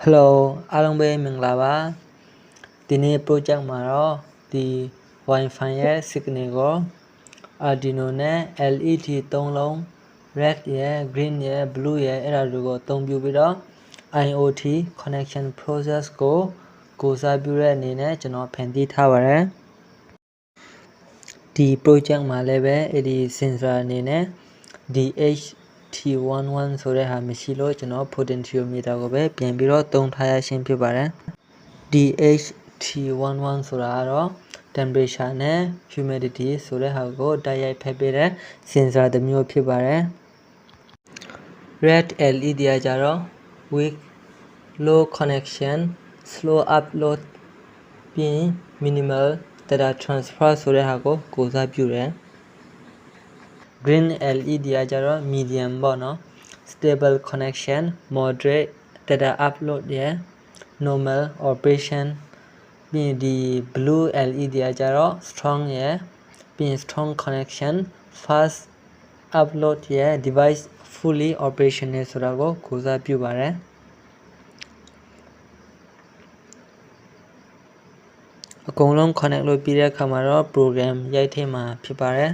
Hello အားလုံးပဲမင်္ဂလာပါဒီနေ့ project မှာတော့ဒီ Wi-Fi ရဲ့ signal ကို Arduino နဲ့ LED 3လုံး red ရဲ့ green ရဲ့ blue ရဲ့အဲ့ဒါတွေကိုအသုံးပြုပြီးတော့ IoT connection process ကိုစားပြုတဲ့အနေနဲ့ကျွန်တော်ဖန်တီးထားပါတယ်ဒီ project မှာလည်းပဲအဲ့ဒီ sensor အနေနဲ့ DHT11 ဆိုတဲ့ဟာမရှိလို့ကျွန်တော် potentiometer ကိုပဲပြန်ပြီးတော့သုံးထားရရှင်းဖြစ်ပါတယ် DHT11 ဆိုတာကတော့ temperature နဲ့ humidity ဆိုတဲ့ဟာကိုတိုက်ရိုက်ဖက်ပေးတဲ့ sensor တစ်မျိုးဖြစ်ပါတယ် red LED ကကြတော့ weak low connection slow upload ပြီး minimal data transfer ဆိုတဲ့ဟာကိုစားပြုတယ် green LED ကကြတော့ medium ပေါ့နော် stable connection moderate data upload ရဲ့ normal operation ပြီးဒီ blue LED ကကြတော့ strong ရဲ့ပြီး strong connection fast upload ရဲ့ device fully operational ဆိုတာကိုစားပြုပါတယ်အကုန်လုံး connect လုပ်ပြီးတဲ့အခါမှာတော့ program ရိုက်ထည့်မှာဖြစ်ပါတယ်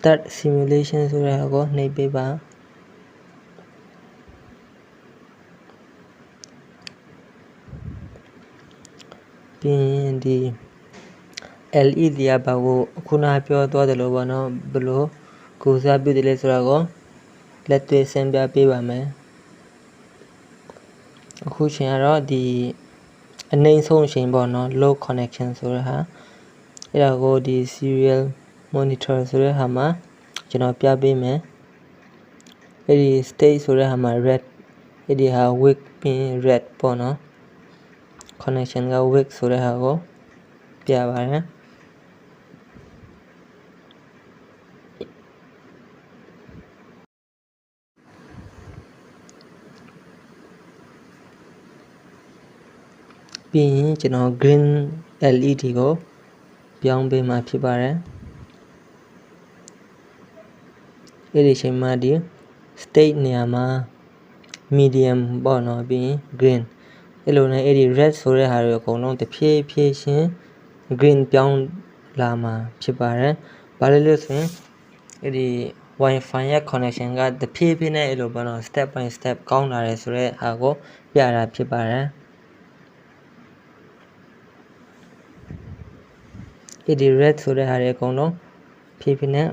start simulation ဆိုတဲ့ဟာကိုနှိပ်ပေးပါပြီးရင်ဒီ LED ကဘာကိုခုနပြောသွားတယ်လို့ပေါ့နော်ဘယ်လိုကိုစားပြုတယ်လဲဆိုတာကိုလက်တွေ့ဆင်းပြပေးပါမယ်အခုချိန်ကတော့ဒီအနှိမ့်ဆုံးချိန်ပေါ့နော် low connection ဆိုတဲ့ဟာအဲ့ဒါကိုဒီ serial monitor ဆိုတဲ့ဟာမှာကျွန်တော်ပြပေးမယ်အဲ့ဒီ state ဆိုတဲ့ဟာမှာ red အဲ့ဒီဟာ weak ပြီး red ပေါ့နော် connection က weak ဆိုတဲ့ဟာကိုပြပါတယ်ပြီးရင်ကျွန်တော် green LED ကိုပြောင်းပေးမှာဖြစ်ပါတယ်အဲ့ဒီချိန်မှာဒီ state နေရာမှာ medium ပေါ့နော်ပြီးရင် green အဲ့လိုနဲ့အဲ့ဒီ red ဆိုတဲ့ဟာတွေအကုန်လုံးတစ်ဖြည်းဖြည်းချင်း green ပြောင်းလာမှာဖြစ်ပါတယ်ဘာလို့ဆိုရင်အဲ့ဒီ Wi-Fi ရဲ့ connection ကတစ်ဖြည်းဖြည်းနဲ့အဲ့လိုပေါ့နော် step by step ကောင်းလာတယ်ဆိုတဲ့ဟာကိုပြတာဖြစ်ပါတယ်အဲ့ဒီ red ဆိုတဲ့ဟာတွေအကုန်လုံးဖြည်းဖြည်းနဲ့